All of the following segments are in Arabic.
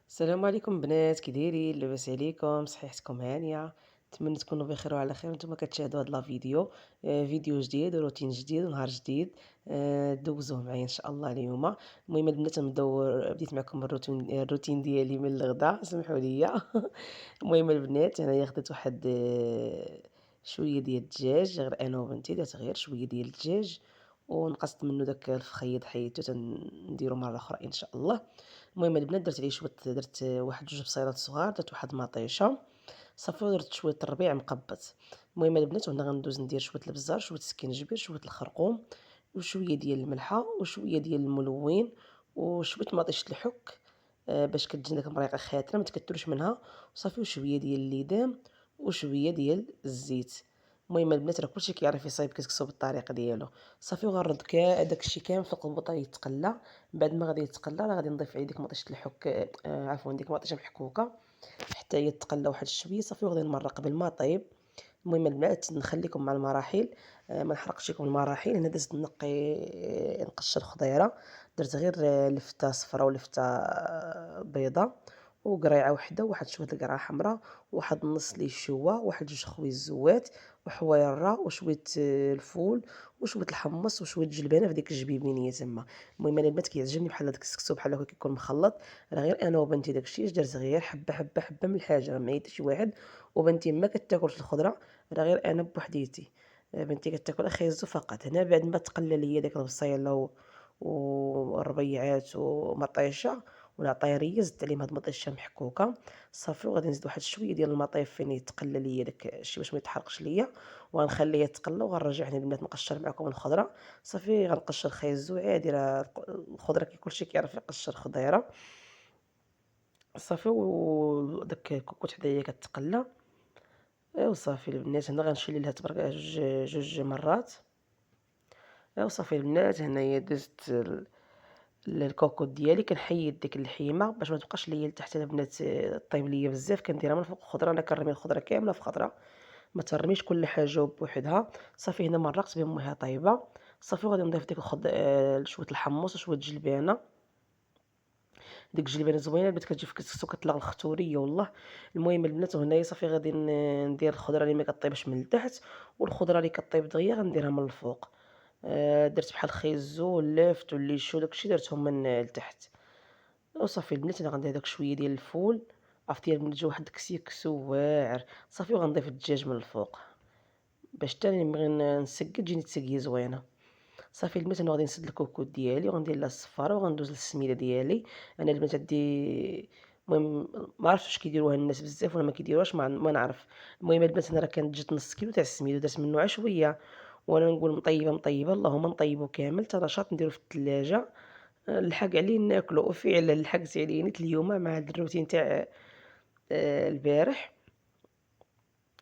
السلام عليكم بنات، كي دايرين؟ لاباس عليكم؟ صحيحتكم هانيه؟ نتمنى تكونوا بخير وعلى خير. نتوما كتشاهدوا هاد لا فيديو، فيديو جديد وروتين جديد ونهار جديد. دوزوه معايا ان شاء الله اليوم. المهم البنات بديت معكم الروتين ديالي من الغدا، سمحوا لي. المهم البنات انايا خديت واحد شويه ديال الدجاج، غير انا وبنتي درت غير شويه ديال الدجاج ونقصت منه داك الفخيض، حيدته تنديرو مره اخرى ان شاء الله. المهم البنات درت عليه شويه، درت واحد جوج بصيلات صغار، درت واحد مطيشه صافي، ودرت شويه الربيع مقبط. المهم البنات وهنا غندوز ندير شويه البزار، شويه السكينجبير، شويه الخرقوم، وشويه ديال الملحه، وشويه ديال الملون، وشويه مطيشه الحك، باش كتجي داك المريقه خاتره ما تكتروش منها. وصافي وشويه ديال الليدام وشويه ديال الزيت. المهم البنات راه كلشي كيعرف يصايب كسكسو بالطريقه ديالو. صافي وغنرد داكشي كامل في القبوطه يتقلى. بعد ما غادي يتقلى راه غادي نضيف عليه ديك مطيشه الحك، عفوا ديك مطيشه محكوكه حتى هي تقلى واحد شويه. صافي وغادي نمرق بالما طيب. المهم البنات نخليكم مع المراحل، ما نحرقش لكم المراحل. هنا دزت نقي، نقشر خضيره. درت غير لفته صفرا ولفته بيضه، وقريعه وحده، وواحد شويه القرعه حمراء، وواحد النص لي الشوه، واحد جوج خويا الزوات، وحويره، وشويه الفول، وشويه الحمص، وشويه الجلبانه في ديك الجبيبينيه تما. المهم انا البنات كيعجبني بحال هذاك السكسو بحال هكا كيكون مخلط. راه غير انا وبنتي داكشي اش درت غير حبه حبه حبه من الحاجه، راه ما عيط شي واحد. وبنتي ما كتاكلش الخضره، راه غير انا بوحديتي. بنتي كتاكل اخيزو فقط. هنا بعد ما تقلى ليا داك البصيله والربيعات ومطيشه والعطيريه، زدت عليهم هاد المطيشه محكوكه. صافي وغادي نزيد واحد شويه ديال المطيف فين يتقلى ليا داك الشيء باش ما يتحرقش ليا، وغنخليه يتقلى وغنرجع هنا البنات نقشر معكم الخضره. صافي غنقشر خيزو عادي، راه الخضره كلشي كيعرف يقشر خضيره. صافي وداك الكوكوط حدايا كتقلى. ايوا صافي البنات هنا غنشيل ليها تبارك جوج مرات. ايوا صافي البنات هنايا دزت الكوكوط ديالي، كنحيد ديك اللحيمه باش ما تبقاش ليا لتحت البنات، طيب ليا بزاف. كنديرها من فوق الخضره، انا كنرمي الخضره كامله في خضره، ما ترميش كل حاجه بوحدها. صافي هنا مرقت بهم وهي طايبه. صافي وغادي نضيف ديك شويه الحمص وشويه الجلبانه. ديك الجلبانه زوينه البنات، كتجي في كسكسو كتطلع الختوريه والله. المهم البنات وهنايا صافي غادي ندير الخضره اللي ما كطيبش من التحت، والخضره اللي كطيب دغيا غنديرها من الفوق. درت بحال خيزو واللفت والليشو داكشي درتهم من التحت. وصافي البنات انا غندير داك شويه ديال الفول، عرفتي البنات جا واحد الكسكسو واعر. صافي وغنضيف الدجاج من الفوق باش حتى أنا نبغي نسقي تجيني تسقيه زوينه. صافي البنات انا غادي نسد الكوكوط ديالي وغندير لها الصفاره وغندوز للسميده ديالي. انا البنات عندي، المهم ما عرفتش واش كيديروها الناس بزاف ولا ما كيديروهاش، ما نعرف. المهم البنات انا راه كانت جات نص كيلو تاع السميده ودرت منه عا شويه، وانا نقول مطيبه مطيبه اللهم نطيبو كامل حتى نشاط نديرو في الثلاجه. لحق عليه ناكلو، وفعلا لحقت عليه نيت اليوم مع هاد الروتين تاع البارح.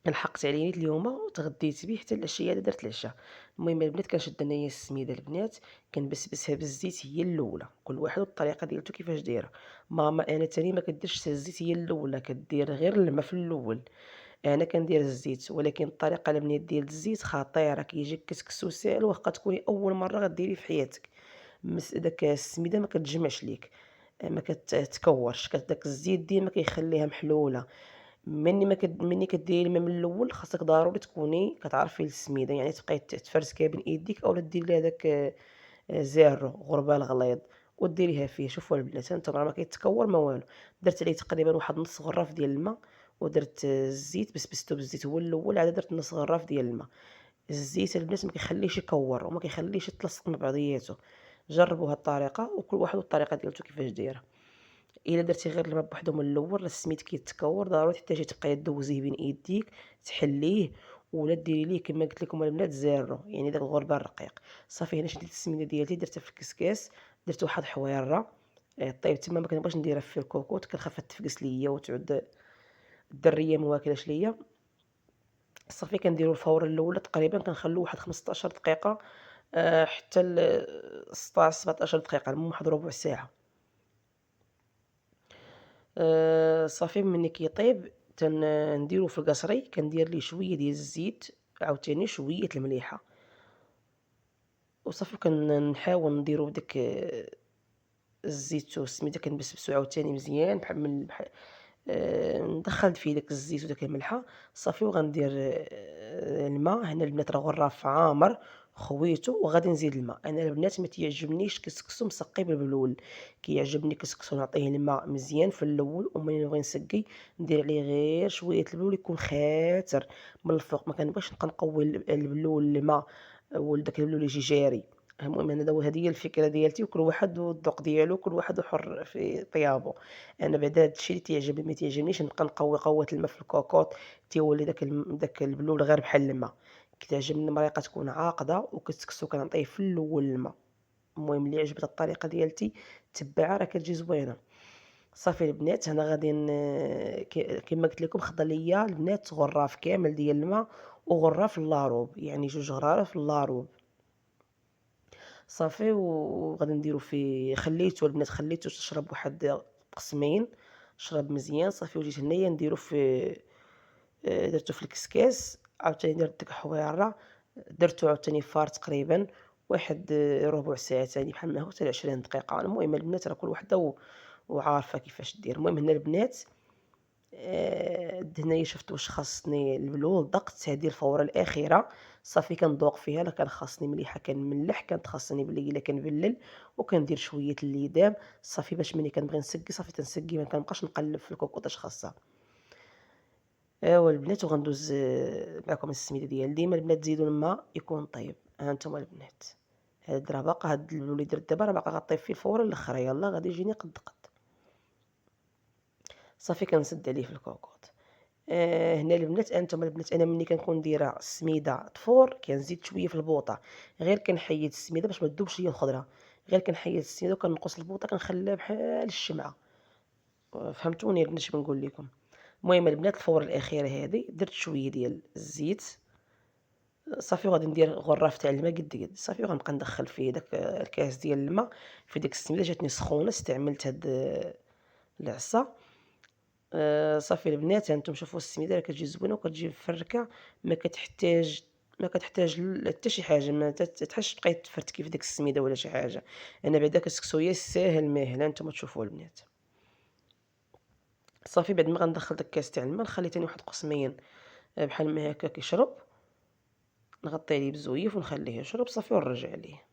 لحقت عليه نيت اليوم وتغديت به حتى العشيه عاد درت العشاء. المهم البنات كنشد انايا السميده البنات، كنبسبسها بالزيت هي الاولى، كل واحد والطريقه ديالته كيفاش دايره. ماما انا تاني ما كديرش الزيت هي الاولى، كدير غير الماء في الاول. انا كندير الزيت، ولكن الطريقه البنات ديال الزيت خطيره، كيجيك كسكسو ساهل واخا تكوني اول مره غديري في حياتك. داك السميده ما كتجمعش ليك، ما كتكورش، داك الزيت ديما كيخليها محلوله. مني كديري الماء من الاول، خاصك ضروري تكوني كتعرفي السميده، يعني تبقاي تفرسكيها بين ايديك اولا ديري ليها داك زارو غربال غليظ وديريها فيه. شوفوا البنات هانتوما راه ما كيتكور ما والو. درت عليه تقريبا واحد نص غراف ديال الماء، ودرت الزيت، بسبستو بالزيت هو الاول، عاد درت نص غراف ديال الماء. الزيت البنات ما كيخليش يكور وما كيخليش يتلصق مع بعضياتو. جربوا هاد الطريقه وكل واحد والطريقه ديالته كيفاش دايره. الا درتي غير الماء بوحدو من الاول راه السميد كيتكور، ضروري تحتاجي تبقاي دوزيه بين ايديك تحليه، ولا ديري ليه كما قلت لكم البنات زيرو، يعني داك الغربال الرقيق. صافي هنا شديت السميده ديالتي درتها في الكسكاس، درت واحد حويره. طيب تما ما كنبغيش نديرها في الكوكوط، كنخافها تفقس ليا وتعود الدريه ما واكلاش ليا. صافي كنديرو الفوره الاولى تقريبا كنخلو واحد 15 دقيقه، حتى ل 16 17 دقيقه، المهم واحد ربع ساعه. صافي ملي كيطيب نديرو في القصري، كندير ليه شوية ديال الزيت، عاوتاني شوية المليحة. وصافي كنحاول نديرو بديك الزيت والسميده كنبسبسو عاوتاني مزيان بحال من بحال ندخّل فيه داك الزيت وداك الملحة صافي، وغندير الما. هنا البنات راه غرّاف عامر خويتو وغادي نزيد الما. أنا البنات ما تيعجبنيش كسكسو مسقي بالبلول، كيعجبني كسكسو نعطيه الما مزيان في الأول، وملي نبغي نسقي ندير عليه غير شوية البلول يكون خاطر من الفوق، ما كنبغيش نبقى نقوي البلول الما وداك البلول يجي جاري. المهم هذه هي الفكرة ديالتي، وكل واحد والذوق ديالو، كل واحد وحُر في طيابو. أنا بعدا هاد الشي اللي تيعجبني، ما تيعجبنيش نبقى نقوّي قوّة الما في الكوكوط تيولي داك البلول غير بحال الما. كتعجبني المريقة تكون عاقدة، وكسكسو كنعطيه في الأول الما. المهم اللي عجبتها الطريقة ديالتي تبّعها راه كتجي زوينة. صافي البنات هنا غادي كيما قلت لكم خدا ليا البنات غرّاف كامل ديال الما وغرّاف اللاروب، يعني 2 غرارف اللاروب. صافي وغادي نديرو فيه، خليته البنات خليته تشرب واحد قسمين، شرب مزيان صافي. وجيت هنايا نديرو في درتو في الكسكاس، عاوتاني درت ديك الحويرة، درتو عاوتاني فار تقريبا واحد ربع ساعة تاني بحال ما هو حتى ل20 دقيقة. المهم البنات راه كل وحدة وعارفة كيفاش دير. المهم هنا البنات هنايا شفت واش خاصني البلول ضقت هذه الفورة الأخيرة. صافي كنذوق فيها لا كان خاصني مليحة كنملّح، كانت خاصني بلي إلا كنبلل، وكندير شوية الليدام صافي باش ملي كنبغي نسقي صافي تنسقي، ما كنبقاش نقلب في الكوكوط اش خاصها. أيوا البنات وغندوز معكم السميدة ديال ديما البنات تزيدوا الما يكون طايب. ها نتوما البنات، هاد راه باقا هاد البلول اللي درت دابا راه باقا غطيب فيه الفورة الأخرى، يلاه غادي يجيني قد قد. صافي كنسد عليه في الكوكوط. هنا البنات هانتوما البنات أنا ملي كنكون دايرة السميدة تفور كنزيد شوية في البوطة، غير كنحيد السميدة باش ما تذوبش ليا الخضرة، غير كنحيد السميدة وكنقص البوطة كنخليها بحال الشمعة. فهمتوني البنات اش بنقول لكم. المهم البنات الفورة الأخيرة هادي درت شوية ديال الزيت صافي، وغادي ندير غراف تاع الماء قد صافي، وغنبقى ندخل فيه داك الكاس ديال الماء في ديك السميدة. جاتني سخونة استعملت هاد العصا. صافي البنات هانتوما شوفوا السميدة راه كتجي زوينة وكتجي مفركة، ما كتحتاج حتى شي حاجة، ما تحتاجش تبقاي تفرتكي في ديك السميدة ولا شي حاجة. أنا بعدا كسكسو ساهل ماهل، ها نتوما تشوفوا البنات. صافي بعد ما غندخل داك الكاس تاع الماء نخلي تاني واحد قسمين بحال ما هكاك يشرب، نغطي عليه بزويف ونخليه يشرب صافي ونرجع ليه.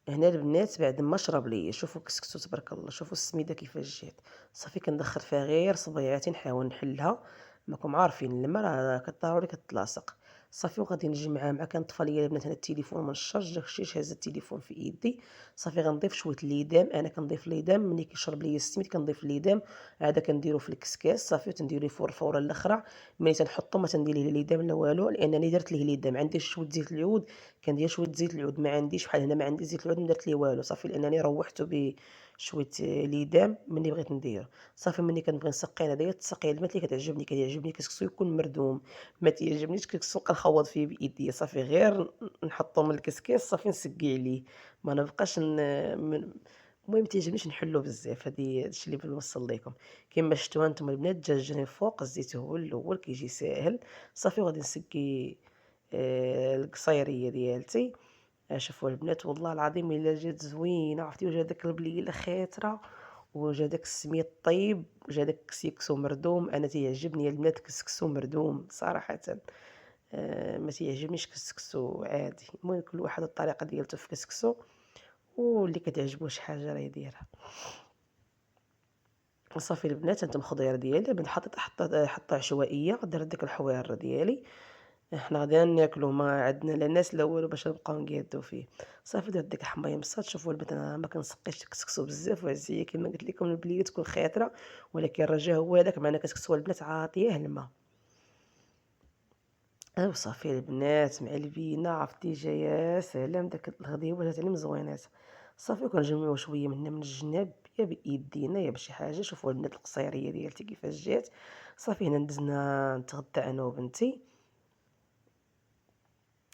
هنا البنات بعد ما شرب ليا شوفوا كسكسو تبارك الله، شوفوا السميده كيفاش جات. صافي كندخل فيها غير صبيعتي نحاول نحلها، راكم عارفين الماء راه ضروري كتلاصق. صافي وغادي نجمعها مع كنطفى ليا البنات هنا التليفون من الشارج، داكشي شاهزه التليفون في يدي. صافي غنضيف شويه الليدام، انا كنضيف الليدام ملي كيشرب ليا السميد كنضيف الليدام، عاد كنديرو في الكسكاس صافي وتنديرو فوق الفوره الاخرى. ملي تنحطو ما تندير ليه الليدام لا والو، لانني درت ليه الليدام. عندي شويه زيت العود كندير شويه زيت العود، ما عنديش بحال هنا ما عندي زيت العود ما درت ليه والو صافي، لانني روحته بشويه ليدام ملي بغيت ندير. صافي ملي كنبغي نسقي انا دايره التسقيه البنات اللي كتعجبني، كيعجبني كسكسو يكون مردوم، ما تيعجبنيش كسكسو كنخوض فيه بايديا. صافي غير نحطو من الكسكاس صافي نسقي عليه، ما نبقاش المهم تيعجبنيش نحلو بزاف. هادشي اللي بغيت نوصل لكم. كما شفتوا هانتوما البنات الدجاج فوق الزيت هو الاول كيجي ساهل. صافي وغادي نسقي القصيريه ديالتي. شوفوا البنات والله العظيم الا جات زوينه، عرفتي وجا داك البليله خاطره، وجا داك السميط طيب، وجا داك الكسكسو مردوم. انا تيعجبني البنات كسكسو مردوم صراحه، ما تيعجبنيش كسكسو عادي. المهم كل واحد الطريقه ديالته في كسكسو، واللي كتعجبو شي حاجه راه يديرها. صافي البنات هانتوما الخضيره ديالي بنت حطيت عشوائيه، درت ديك الحويره ديالي. حنا غاديين ناكلو، ما عندنا لا ناس لا والو باش نبقاو نقادو فيه. صافي درت ديك الحميمصات. شوفوا البنات انا ما كنسقيش الكسكسو بزاف وعزيه كما قلت لكم البليه تكون خاطره، ولكن الرجاء هو هذاك معنا كتكسكسو البنات عاطيه الماء. ايوا صافي البنات مع البينه عرفتي جايه سلام، داك الغديوه جات عليهم زوينات. صافي وكنجمعوا شويه من هنا من الجناب يا بايدينا يا بشي حاجه. شوفوا البنات القصيريه ديالتي كيفاش جات. صافي هنا ندزنا نتغدى انا وبنتي.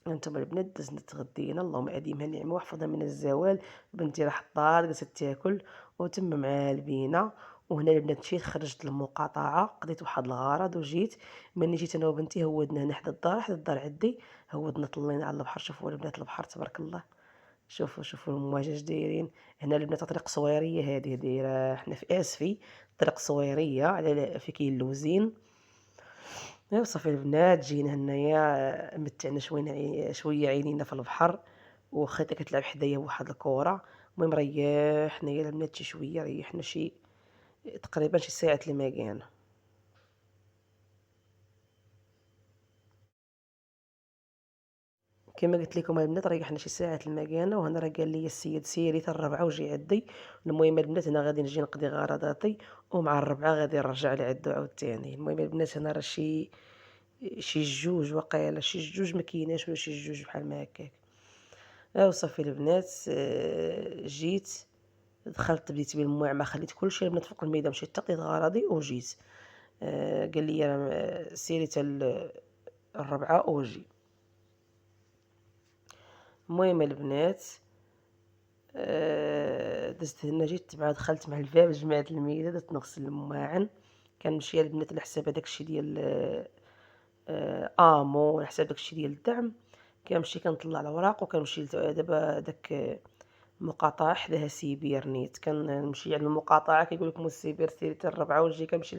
هانتوما البنات دزنا تغدينا اللهم اديمها النعمه واحفظها من الزوال. بنتي راه حطات جالسه تاكل وتم معاها البينه، وهنا البنات مشيت خرجت للمقاطعة، قضيت واحد الغرض وجيت. ملي جيت أنا وبنتي هودنا هنا حدا الدار عندي، هودنا طلينا على البحر. شوفوا البنات البحر تبارك الله، شوفوا المواج اش دايرين. هنا البنات طريق صويرية هذه دايرة، حنا في اسفي، طريق صويرية على في كاين اللوزين. ايوا صافي البنات جينا هنايا، متعنا شوية عينينا في البحر، وخيتها كتلعب حدايا بواحد الكرة. المهم ريحنا يا البنات شي شوية، ريحنا شي تقريبا شي ساعة المكان. كما قلت لكم البنات ريحنا شي ساعة المكانة، وهنا راه قال لي السيد سيري حتى الربعة وجي عندي. المهم البنات هنا غادي نجي نقضي غرضاتي، ومع الربعة غادي نرجع لعندو عاوتاني. المهم البنات هنا راه شي جوج واقيلا، شي جوج مكيناش ولا شي جوج بحال ما هكاك. وصافي البنات جيت دخلت بديت بالمواعمة، خليت كلشي البنات فوق الميدان، مشيت حتى قضيت غراضي وجيت. قال لي سيري حتى الربعة وجي. المهم البنات دزت هنا، جيت مع دخلت مع الباب، جمعت الميدان درت نغسل المواعن. كنمشي البنات على حساب هداك الشي ديال امو، على حساب داك الشي ديال الدعم. كنمشي كنطلع الأوراق وكنمشي دابا داك المقاطعة حداها سيبير نيت. كنمشي عند المقاطعة كيقول لك السيبير سيري حتى الربعة وجي. كنمشي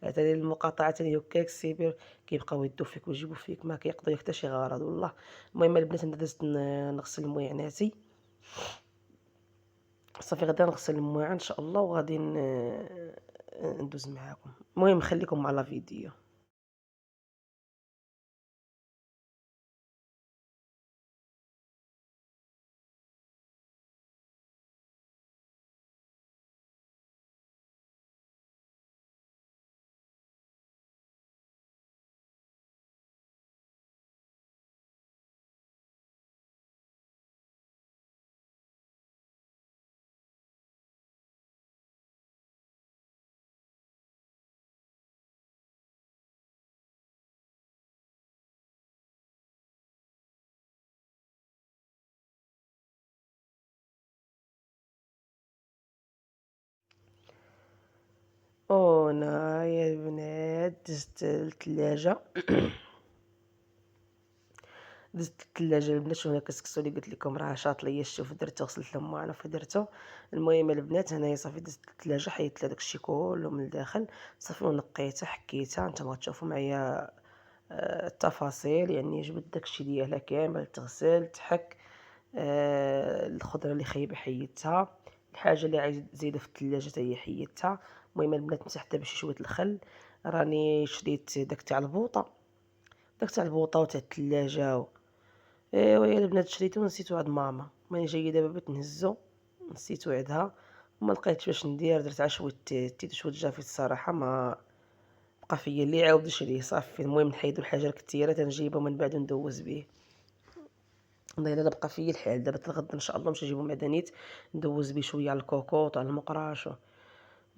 تاني للمقاطعة تاني هكاك السيبير، كيبقاو يدو فيك ويجيبو فيك، ما كيقضيو حتى شي غرض والله. المهم البنات انا دزت نغسل مواعناتي. صافي غدا نغسل المواعن ان شاء الله، وغادي ندوز معاكم. المهم خليكم مع لا فيديو. هنا يا البنات دزت الثلاجة. دزت الثلاجة البنات، شوفو هنا كسكسو لي قلت لكم راه شاط ليا الشوف، درتو غسلت المواعن درتو. المهم البنات هنايا صافي دزت الثلاجة، حيدت داك الشي كله من الداخل صافي، ونقيتها حكيتها. نتوما غتشوفوا معايا التفاصيل، يعني جبت داك الشي ديالها كامل، تغسل تحك. الخضرة اللي خايبة حيدتها، الحاجة اللي عايزة زايدة في الثلاجة حتى هي حيدتها. المهم البنات مسحتها بشي شوية الخل. راني شريت داك تاع البوطة، داك تاع البوطة وتاع الثلاجة ايوا يا البنات شريتو ونسيتو عند ماما. ماني جايه دابا بغيت نهزو، نسيتو عندها وما لقيتش واش ندير. درت عا شويه تيت وشويه جافيت، الصراحه ما بقى فيا اللي عاود نشريه صافي. المهم نحيدو الحاجه الكثيره تنجيبو من بعد وندوز به. والله الا بقى فيا الحال دابا الغدا ان شاء الله نمشي نجيبو معدنيت ندوز به شويه على الكوكوط على المقراش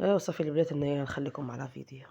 ايوا صافي البنات هنايا نخليكم على فيديو.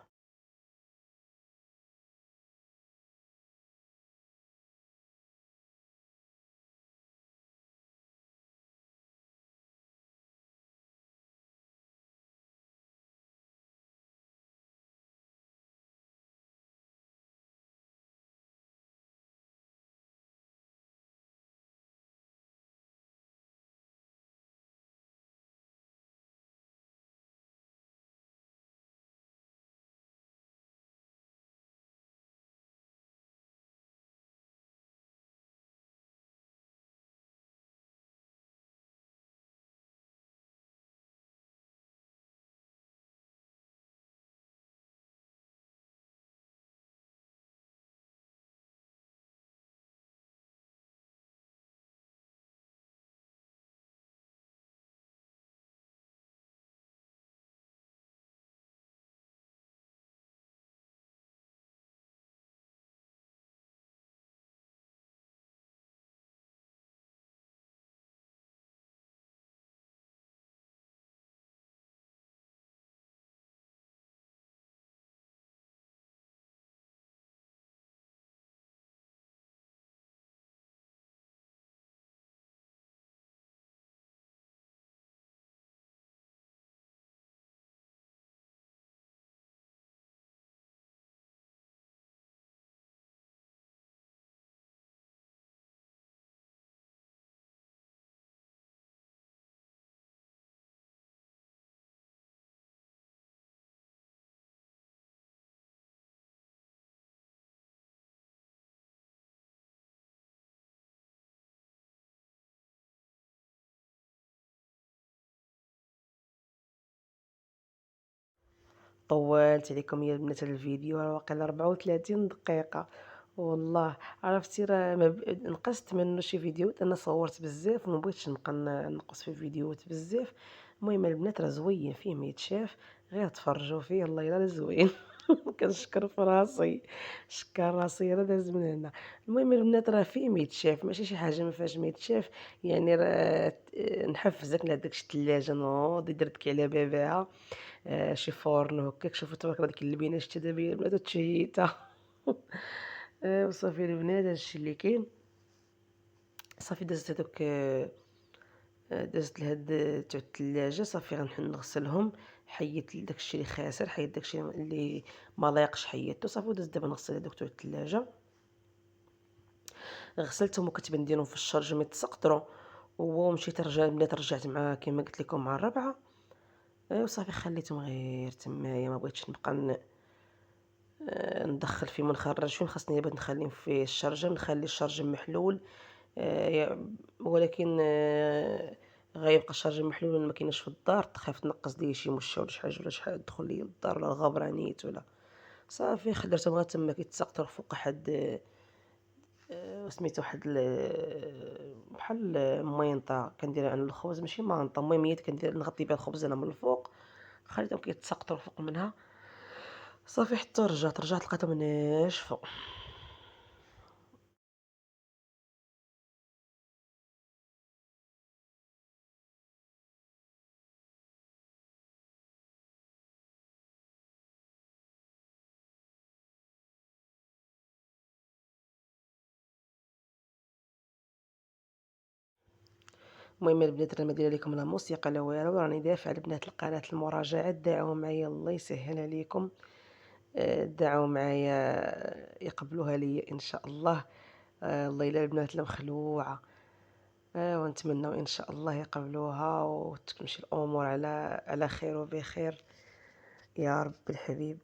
طوّلت عليكم يا البنات هاد الفيديو راه واقيلا 34 دقيقة، والله عرفتي راه ما نقصت منه شي فيديوهات أنا صوّرت بزاف وما بغيتش نبقى نقص في الفيديوهات بزاف، المهم البنات راه زوين فيه ما يتشاف، غير تفرجوا فيه الله يلاه لا زوين. كنشكر في راسي، شكّر راسي راه داز من هنا، المهم البنات راه فيه ما يتشاف ماشي شي حاجة ما فيهاش ما يتشاف، يعني راه نحفزك لهاداك شي التلاجة نوضي دردكي على بابها. شي فورن وهكاك، شوفوا تبارك الله ديك اللبنة شتي دابا هي البنات وتشهيتها. وصافي البنات هذا الشي اللي كاين، صافي دزت هادوك دزت لهاد تاع التلاجة صافي نغسلهم، حيدت داك الشي اللي خاسر، حيدت داك الشي اللي ما لايقش حيدته صافي ودزت دابا نغسل هادوك تاع التلاجة، غسلتهم وكنت نديرهم في الشرج ما يتسقطروا، ومشيت البنات رجعت مع كيما قلت لكم مع الربعة، وصافي خليتهم غير تمايا ما بغيتش نبقى ندخّل فيه ونخرّج فيه، خاصني بعد نخليهم في الشرجة، نخلي الشرجة محلول ي ولكن غيبقى الشرجة محلول وأنا ما كايناش في الدار، تخاف تنقّص ليا شي مشة ولا شي حاجة ولا شحال تدخل ليا للدار ولا الغبرة نيت ولا صافي خليتهم غير تما كيتسقطروا فوق واحد سميتو واحد بحال مينطة كنديرها أنا للخبز ماشي مانطة، المهم هي نغطي بها الخبز أنا من الفوق، خليتهم كيتسقطروا فوق منها، صافي حتى رجعت لقيتهم ناشفة. المهم البنات راه ما دايرة لكم لا موسيقى لا والو، راني دافعة البنات لقناة المراجعات، دعوا معايا الله يسهّل عليكم، دعوا معايا يقبلوها ليا إن شاء الله، والله إلا البنات لا مخلوعة، ونتمنوا إن شاء الله يقبلوها وتمشي الأمور على خير وبخير يا رب الحبيب.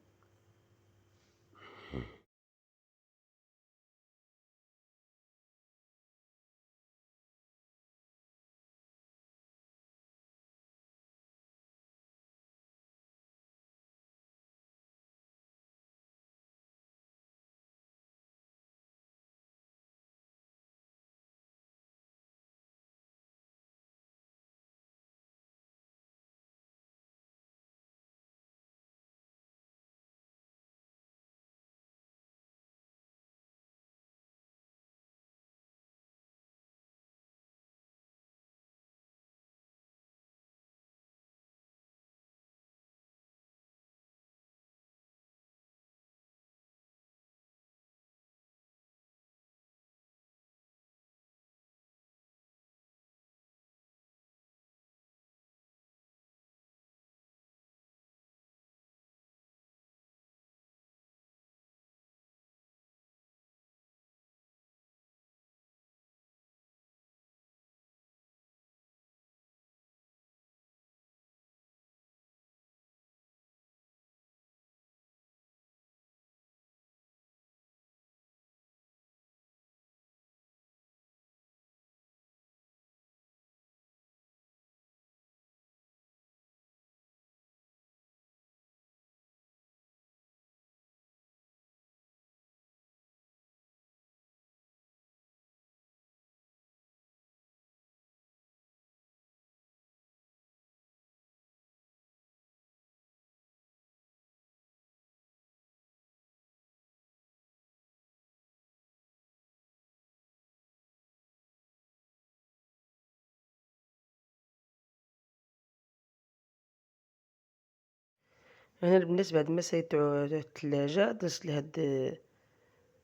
أنا البنات بعد ما سيت الثلاجة درت لهاد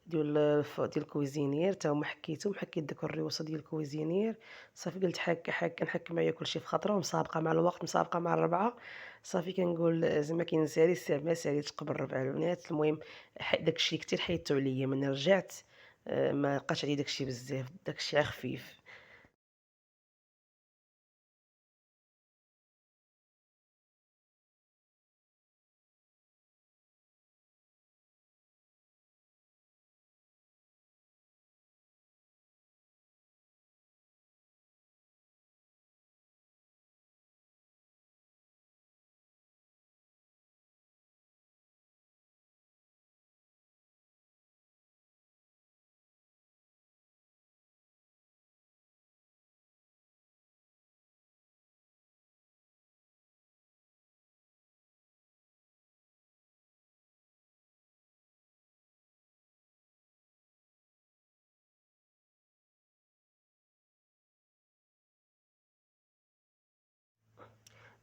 ديال الكويزينير تا هما حكيتهم، حكيت داك الريوسة ديال الكويزينير، صافي قلت حاكا نحك معايا كلشي في خطرة ومسابقة مع الوقت، مسابقة مع الربعة، صافي كنقول زعما كينسالي الساعة ما ساليتش قبل الربعة البنات، المهم داك الشي كتير حيدتو عليا، ملي رجعت ما بقاش عليا داك الشي بزاف، داك الشي غير خفيف.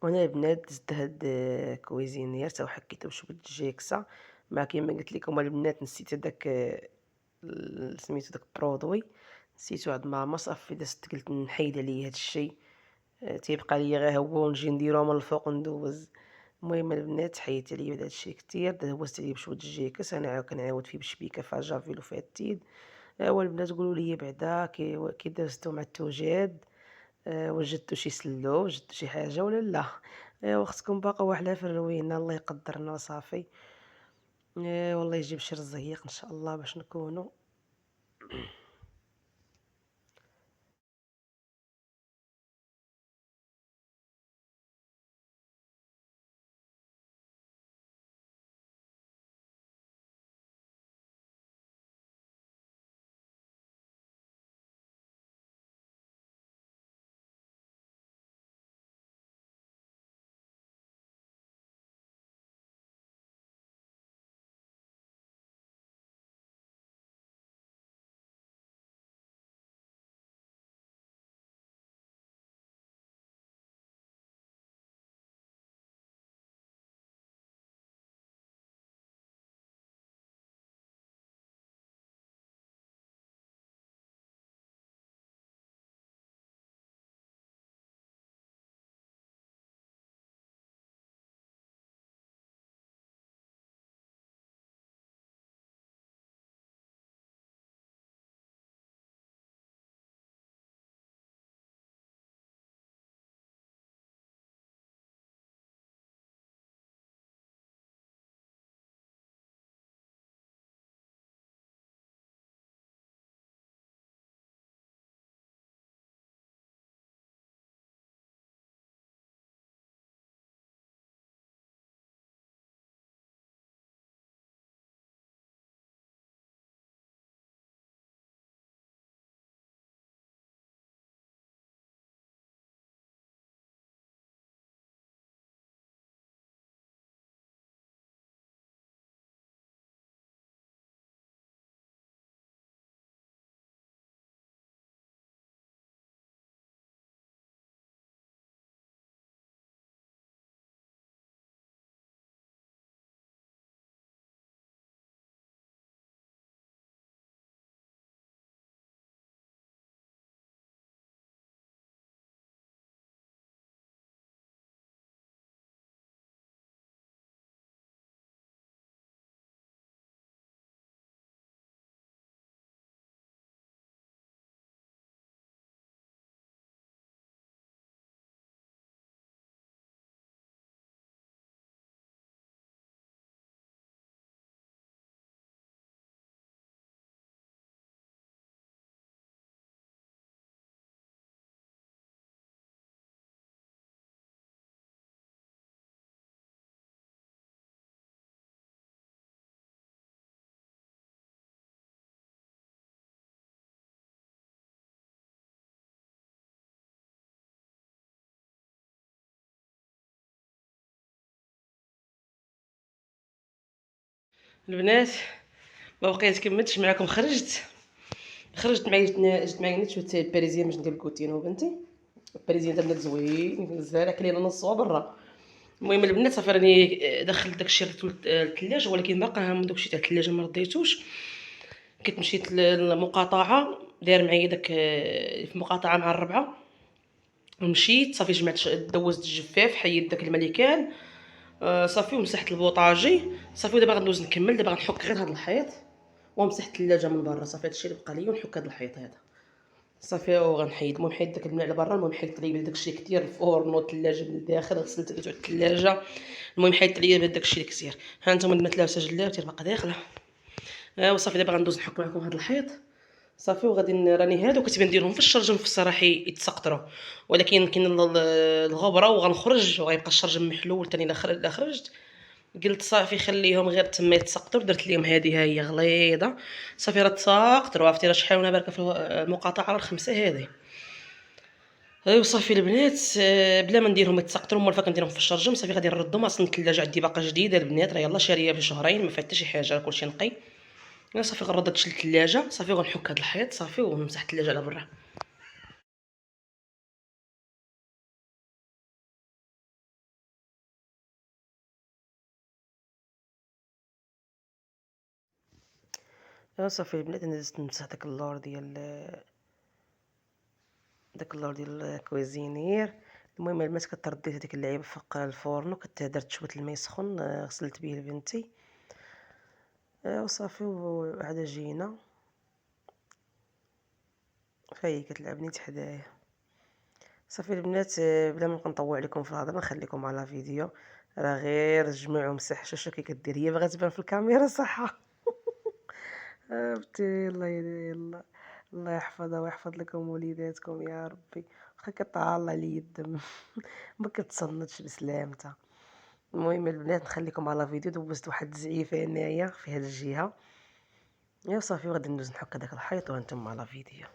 وأنا البنات دزت هاد كويزينير تا وحكيته بشوية الجيكسا، مع كيما قلت لكم البنات نسيت هداك سميتو داك البرودوي، نسيتو عند ماما صافي دزت قلت نحيد عليا هاد الشي، تيبقى ليا غير هو ونجي نديروها من الفوق وندوز. المهم البنات حيدت عليا هاد الشي كتير، دوزت عليه بشوية الجيكس، أنا كنعاود فيه بشبيكة فيها جافيل وفيها التيد. إوا البنات قولوا لي بعدا كي درتو مع التوجاد، وجدتوا شي سلو، وجدتوا شي حاجة والّا لا؟ إيوا خصكم باقا واحلة في الروينة، الله يقدّرنا وصافي، والله يجيب شي رزيق إن شاء الله باش نكونوا. البنات ما بقيت كملتش معاكم، خرجت معايا جبت معايا نيت شويه الباريزيان باش ندير الكوتينو بنتي. الباريزيان تا بنات زوين الزهره كلينا نص برا. المهم البنات صافي راني دخلت داكشي للثلاجه، ولكن باقا داكشي تاع الثلاجه ما رديتوش. كنت مشيت للمقاطعه داير معايا داك في المقاطعه مع الربعه، ومشيت صافي جمعت دوزت الجفاف حيدت داك الماء اللي كان، صافي ومسحت البوطاجي صافي. ودابا غندوز نكمل، دابا غنحك غير هاد الحيط ومسحت الثلاجه من برا. صافي هادشي اللي بقى ليا، ونحك هاد الحيط هذا صافي وغنحيد. المهم حيد داك الماء لبرا، المهم حيدت ليا داكشي كثير الفرن والثلاجه من الداخل، غسلت الثلاجه. المهم حيدت ليا داكشي الكثير. ها انتم البنات لابسه جلابتي باقا داخله، وصافي دابا غندوز نحك معكم هاد الحيط صافي. وغادي راني هادو كنت بنديرهم في الشرجم في الصراحه يتسقطروا، ولكن كاين الغبره وغنخرج وغيبقى الشرجم محلول تاني. لا خرجت قلت صافي خليهم غير تما يتسقطوا. درت ليهم هذه ها هي غليظه صافي راه تساقطروا. عرفتي راه شحال وانا باركه في المقاطعه راه الخمسه هذه. ايوا صافي البنات بلا ما نديرهم يتسقطروا مول كنديرهم في الشرجم صافي. غادي نردهم اصلا الثلاجه عندي باقا جديده البنات، راه يلاه شاريه في شهرين ما فات حتى شي حاجه، كلشي نقي. صافي غنرد هادشي للثلاجه صافي، وغنحك هاد الحيط صافي ونمسح الثلاجه على برا. ايوا صافي البنات انا دزت نمسح داك اللور ديال الكويزينير. المهم البنات كتردي هذيك اللعيبه فوق الفورن درت شويه الماء يسخن، غسلت به لبنتي، وصافي وعاد جينا فهي كتلعب نيت حدايا. صافي البنات، بلا ما نبقى نطول عليكم في الهضره نخليكم على فيديو. راه غير جمع ومسح، شوفوا كي كدير، هي باغا تبان في الكاميرا صح. بنتي الله يلا، الله يحفظها ويحفظ لكم وليداتكم يا ربي. واخا كتعالى عليا الدم. ما كتصنتش بسلامتها. المهم البنات نخليكم على فيديو. دوزت واحد الزعيفه هنايا في هاد الجهه، يا صافي وغادي ندوز نحك داك الحيط وانتم على فيديو.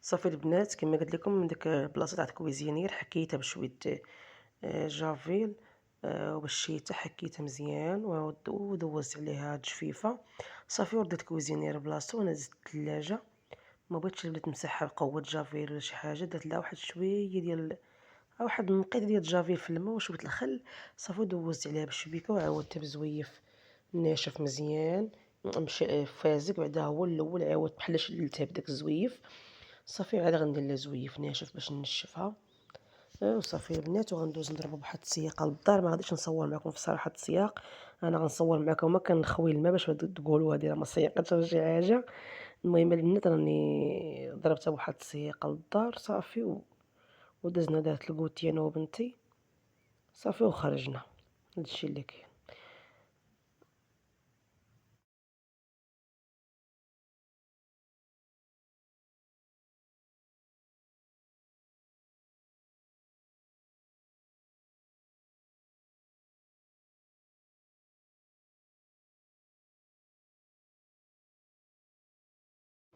صافي البنات كما قلت لكم من ديك البلاصه تاع الكويزينير حكيتها بشويه جافيل، وبالشيته حكيتها مزيان ودوزت عليها جفيفه. صافي ورديت الكويزينير بلاصتو وانا زدت الثلاجه. ما بغيتش البنات نمسحها بقوه جافيل ولا شي حاجه، درت لها واحد شويه ديال واحد النقيط ديال الجافيل في الماء وشويه الخل. صافي دوزت عليها بالشبيكه وعاودتها بزويف ناشف مزيان، مشى فازك بعدا هو الاول عاود بحال شللتها بداك الزويف. صافي عاد غندير لها زويف ناشف باش نشفها. وصافي البنات وغندوز نضربو بواحد السياقة للدار، ما غاديش نصور معكم في صراحة السياق، أنا غنصور معكم غير كنخوي الماء باش تقولوا هادي راه ما سيقاتش ولا شي حاجة. المهم البنات راني ضربتها بواحد السياقة للدار صافي ودزنا دارت الكوتي أنا وبنتي صافي وخرجنا، هادشي اللي كاين.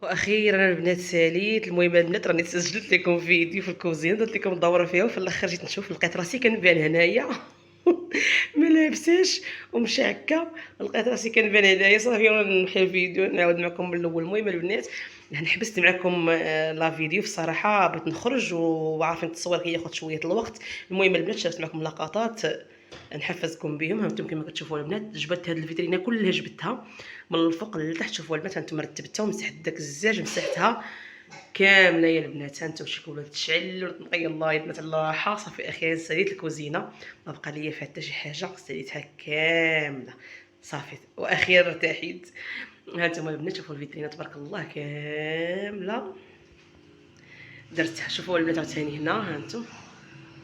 وأخيرًا البنات ساليت، المهم البنات راني سجلت لكم فيديو في الكوزينة درت لكم دورة فيها وفي الآخر جيت نشوف لقيت راسي كنبان هنايا ما لابساش ومشعكة، لقيت راسي كنبان هنايا صافي نحي الفيديو نعاود معكم من الأول. المهم البنات يعني حبست معكم لا فيديو في الصراحة بغيت نخرج وعارفين التصوير كياخد شوية الوقت. المهم البنات شاركت معكم لقطات نحفزكم بهم. هانتوما كما كتشوفوا البنات جبدت هاد الفيترينه كلها جبدتها من الفوق للتحت. شوفوا البنات هانتوما رتبتها ومسحت داك الزجاج مسحتها كامله يا البنات. هانتوما شكون ولات تشعل ونقي الله يا البنات على الراحه. صافي اخيرا ساليت الكوزينه ما بقى ليا فيها حتى شي حاجه ساليتها كامله صافي واخيرا ارتحيت. هانتوما البنات شوفوا الفيترينه تبارك الله كامله درتها. شوفوا البنات عاوتاني هنا هانتوما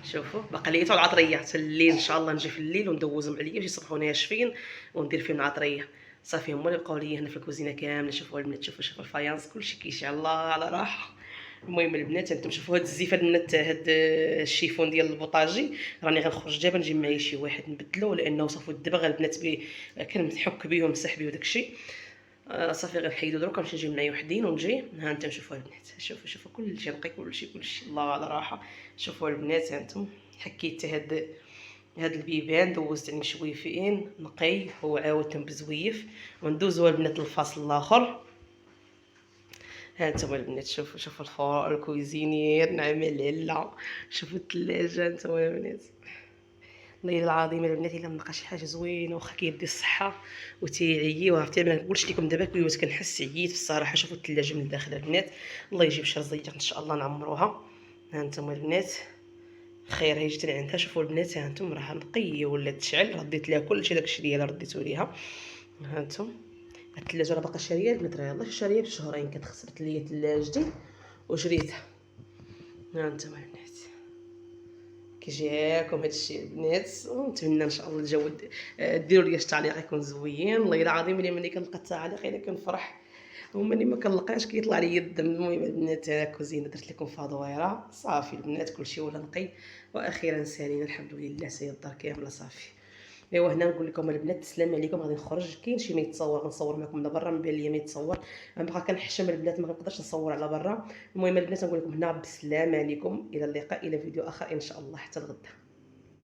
شوفوا باقا ليا حتى العطريه حتى الليل ان شاء الله نجي في الليل وندوزهم عليا باش يصبحوا ناشفين وندير فيهم العطريه. صافي هما اللي بقاو ليا هنا في الكوزينه كامله. شوفوا البنات شوفوا الفايانس كلشي كيشعل الله على راحه. المهم البنات هانتوما شوفوا هاد الزيفه البنات هاد الشيفون ديال البوطاجي راني غنخرج دابا نجيب معايا شي واحد نبدلو لانه صافي الدبغ البنات كنحك بيه ومسح بيه وداكشي. صافي غنحيدو دروك نمشي نجيب معايا وحدين ونجي. ها انتم شوفوا البنات شوفوا كلشي نقي كلشي الله على راحه. شوفوا البنات هانتم حكيت هاد البيبان دوزت عليه شويفين نقي وعاودتهم بزويف وندوزو البنات للفصل الاخر. ها انتم البنات شوفوا الفرن الكويزينير نعمل هلا. شوفوا الثلاجه انتم البنات والله العظيم البنات الا ملقى شي حاجه زوينه واخا كيدي الصحه وتيعيي وعرفتي ما نقولش لكم دابا كيوت كنحس عييت الصراحه. شوفوا الثلاجه من الداخل البنات الله يجيب شي رزيات ان شاء الله نعمروها. ها انتم البنات خير هي جيت لعندها. شوفوا البنات ها انتم راها نقيه ولا تشعل رديت ليها كلشي داكشي ديالها رديتو ليها. ها انتم الثلاجه راه باقا شاريه البنات راه يلاه شاريه بشهرين كانت خسرت ليا ثلاجتي وشريتها. ها انتم البنات كي جاكم هادشي البنات ونتمنى ان شاء الله الجو ديروا لي التعليق يكون زوين. والله العظيم الا ملي كنلقى التعليق الا كنفرح ومني ما كنلقاش كيطلع لي الدم. المهم البنات كوزينه درت لكم فضويره صافي البنات كلشي ولا نقي واخيرا سالينا الحمد لله ساير الدار كامله صافي. ايوا هنا نقول لكم البنات السلام عليكم غادي نخرج كاين شي ما يتصور غنصور معكم من برا من بين ليا ما يتصور باقا كنحشم البنات ما كنقدرش نصور على برا. المهم البنات نقول لكم هنا بالسلام عليكم الى اللقاء الى فيديو اخر ان شاء الله حتى الغدا.